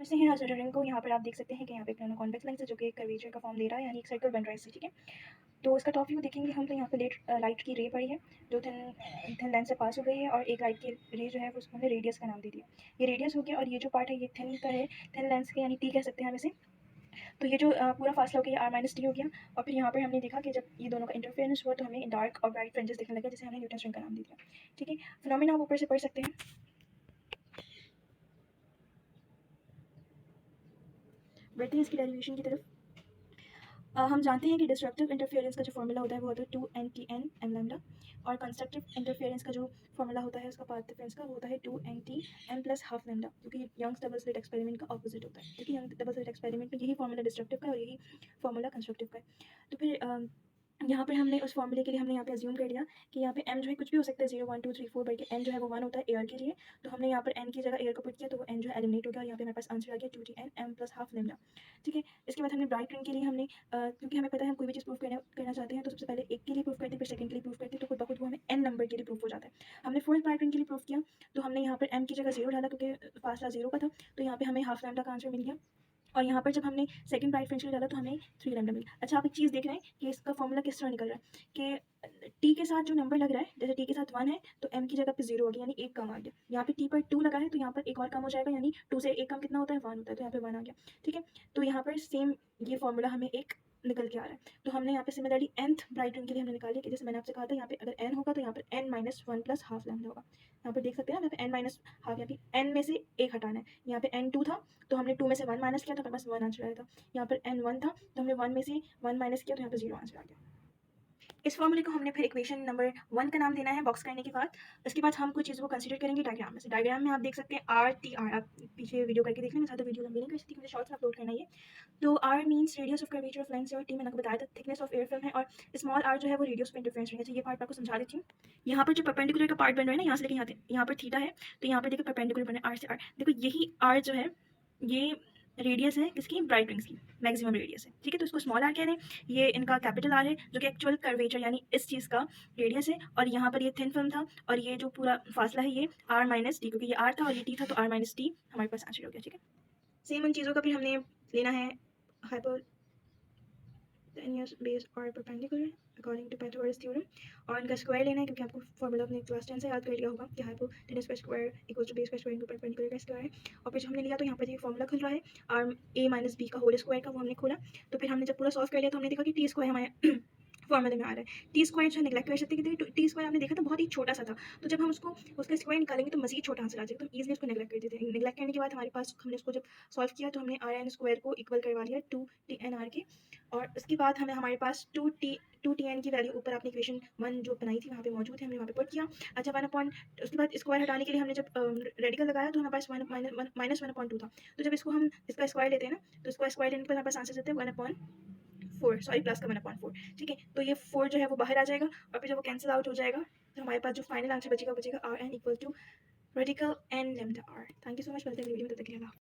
वैसे हैं स्टूडेंट को यहाँ पर आप देख सकते हैं कि यहाँ पे कॉन्वेक्स लेंस है जो कि एक कर्वेचर का फॉर्म ले रहा है, यानी एक सर्कल बन रहा है इससे, ठीक है। तो इसका टॉप व्यू देखेंगे हम तो यहाँ पे लाइट की रे पड़ी है जो थिन लेंस से पास हो गई है, और एक लाइट की रे जो है वो उसको हमने रेडियस का नाम दे दिया। ये रेडियस हो गया, और ये जो पार्ट है ये थिन का है, थिन लेंस के यानी टी कह सकते हैं हम इसे। तो ये जो पूरा फासला हो गया आर माइनस टी हो गया। और फिर यहाँ पर हमने देखा कि जब ये दोनों का इंटरफेरेंस हुआ तो हमें डार्क और ब्राइट फ्रिंजेस दिखने लगे, जिसे हमने न्यूटन रिंग का नाम दे दिया, ठीक है। फिनोमेना आप ऊपर से पढ़ सकते हैं। बढ़ते हैं इसकी डेरिवेशन की तरफ। हम जानते हैं कि डिस्ट्रक्टिव इंटरफेरेंस का जो फॉर्मूला होता है वो होता है 2n m लैम्डा, और कंस्ट्रक्टिव इंटरफेरेंस का जो फॉर्मूला होता है उसका पाथ डिफरेंस का वो होता है 2nt m plus half lambda, क्योंकि यंग्स डबल स्लिट एक्सपेरिमेंट का ऑपोजिट होता है, क्योंकि यंग डबल स्लिट एक्सपेरिमेंट में यही फॉर्मूला डिस्ट्रक्टिव का है और यही फॉर्मूला कंस्ट्रक्टिव का है। तो फिर यहाँ पर हमने उस फॉर्मूले के लिए हमने यहाँ पे अज्यूम कर लिया कि यहाँ पे m जो है कुछ भी हो सकता है, 0 1 2 3 4 बल्कि n जो है वो 1 होता है एयर के लिए। तो हमने यहाँ पर n की जगह एयर को पुट किया तो वो n जो है एलिमिनेट हो गया, और यहाँ पे हमारे पास आंसर आ गया 2tn m plus half lambda, ठीक है। इसके बाद हमने ब्राइट रिंग के लिए हमने क्योंकि हमें पता है हम कोई भी चीज़ प्रूव करना चाहते हैं तो सबसे पहले एक के लिए प्रूव करते हैं, फिर सेकंड के लिए प्रूव करते हैं, तो खुद ब खुद वो हमें n नंबर के लिए प्रूव हो जाता है। हमने फोर्थ ब्राइट रिंग के लिए प्रूव किया तो हमने यहाँ पर m की जगह 0 डाला क्योंकि फासला 0 का था, तो यहाँ पे हमें हाफ लैम्डा का आंसर मिल गया। और यहाँ पर जब हमने सेकंड ब्राइट फ्रिंज के लिए डाला तो हमें 3 लैम्डा मिला। अच्छा, आप एक चीज़ देख रहे हैं कि इसका फॉर्मूला किस तरह निकल रहा है कि टी के साथ जो नंबर लग रहा है, जैसे टी के साथ 1 है तो m की जगह पे 0 आ गया, यानी एक कम आ गया। यहाँ पे टी पर 2 लगा है तो यहाँ पर एक और कम हो जाएगा, यानी 2 से एक कम कितना होता है, 1 होता है, तो यहाँ पे 1 आ गया, ठीक है। तो यहाँ पर सेम ये फॉर्मूला हमें एक निकल के आ रहा है। तो हमने यहाँ पे सिमिलरली nth ब्राइट रिंग के लिए हमने निकाल लिया कि जैसे मैंने आपसे कहा था यहाँ पे अगर n होगा तो यहाँ पर n minus 1 plus half lambda होगा। यहाँ पर देख सकते हैं ना, यहाँ पे n माइनस हाफ, यहाँ पे n में से एक हटाना है। यहाँ पे n 2 था तो हमने 2 में से 1 माइनस किया तो हमारे पास 1 आंसर आया था। यहाँ पर n 1 था तो हमने 1 में से 1 माइनस किया तो यहाँ पर 0 आंसर आ गया। इस फॉर्मूले को हमने फिर इक्वेशन नंबर 1 का नाम देना है बॉक्स करने के बाद। उसके बाद हम कुछ चीज़ों को कंसीडर करेंगे डायग्राम में से। डायग्राम में आप देख सकते हैं आर टी आर, आप पीछे वीडियो करके देख लेंगे, ज़्यादा वीडियो लंबी नहीं कर सकती, मुझे शॉर्ट्स में अपलोड करना है ये। तो R means radius of curvature of lens, और टी मैंने आपको बताया था थिकनेस ऑफ एयर फिल्म है, और स्मॉल आर जो है वो रेडियस ऑफ इंटरफेरेंस है। अच्छा, ये पार्ट आपको समझा देती हूँ। यहाँ पर जो परपेंडिकुलर का पार्ट बन रहा है ना, यहाँ से लेके यहाँ पर थीटा है, तो यहाँ पर देखो परपेंडिकुलर बना है आर से आर। देखो यही आर जो है ये रेडियस है किसकी, ब्राइट रिंग्स की मैक्सिमम रेडियस है, ठीक है। तो इसको स्मॉल आर कह रहे हैं, ये इनका कैपिटल आर है जो कि एक्चुअल कर्वेचर यानी इस चीज़ का रेडियस है, और यहाँ पर ये थिन फिल्म था, और ये जो पूरा फासला है ये आर माइनस टी, क्योंकि ये आर था और ये टी था तो आर माइनस टी हमारे पास आंसर हो गया, ठीक है। सेम उन चीज़ों का फिर हमने लेना है हाइपोटेन्यूस बेस और perpendicular according to Pythagoras theorem, और इनका स्क्वायर लेना है क्योंकि आपको फॉर्मूला अपने क्लास 10 से याद कर लिया होगा कि हाइपोटेन्यूस का स्क्वायर इक्वल टू बेस का स्क्वायर इनटू परपेंडिकुलर का स्क्वायर है। और फिर हमने लिया तो यहाँ पर ये फॉर्मूला खुल रहा है आर ए माइनस बी का होल स्क्वायर का, वो हमने खोला। तो फिर हमने जब पूरा सॉल्व कर लिया तो हमने देखा कि टी स्क्वायर हमारे फॉर्मूले में आ रहा है। टी स्क्वायर जो नेगलेक्ट कर सकते हैं, टी स्क्वायर आपने देखा था बहुत ही छोटा सा था, तो जब हम उसका स्क्वायर निकालेंगे तो मजीद छोटा आंसर आ जाएगा, तो ईजिली उसको नेगलेक्ट कर देते हैं। नेगलेक्ट करने के बाद हमारे पास हमने उसको जब सॉल्व किया तो हमने आर एन स्क्वायर को इक्वल करवा लिया 2tn r के, और उसके बाद हमारे पास 2tn की वैल्यू ऊपर आपने इक्वेशन 1 जो बनाई थी वहाँ पे मौजूद है, हमने वहाँ पे पुट किया। अच्छा, 1 उसके बाद स्क्वायर हटाने के लिए हमने जब रेडिकल लगाया तो हमारे पास माइनस 1/2 था। तो जब इसको हम इसका स्क्वायर लेते हैं ना, तो इसका स्क्वायर लेने पर हमारे पास आंसर देते हैं 1/4, सॉरी प्लस का 1/4, ठीक है। तो ये 4 जो है वो बाहर आ जाएगा, और फिर जब वो कैंसिल आउट हो जाएगा तो हमारे पास जो फाइनल आंसर बचेगा R N equal to radical N lambda R. Thank you so much, मिलते हैं अगली वीडियो में, तब तक के लिए अल्लाह हाफ़िज़।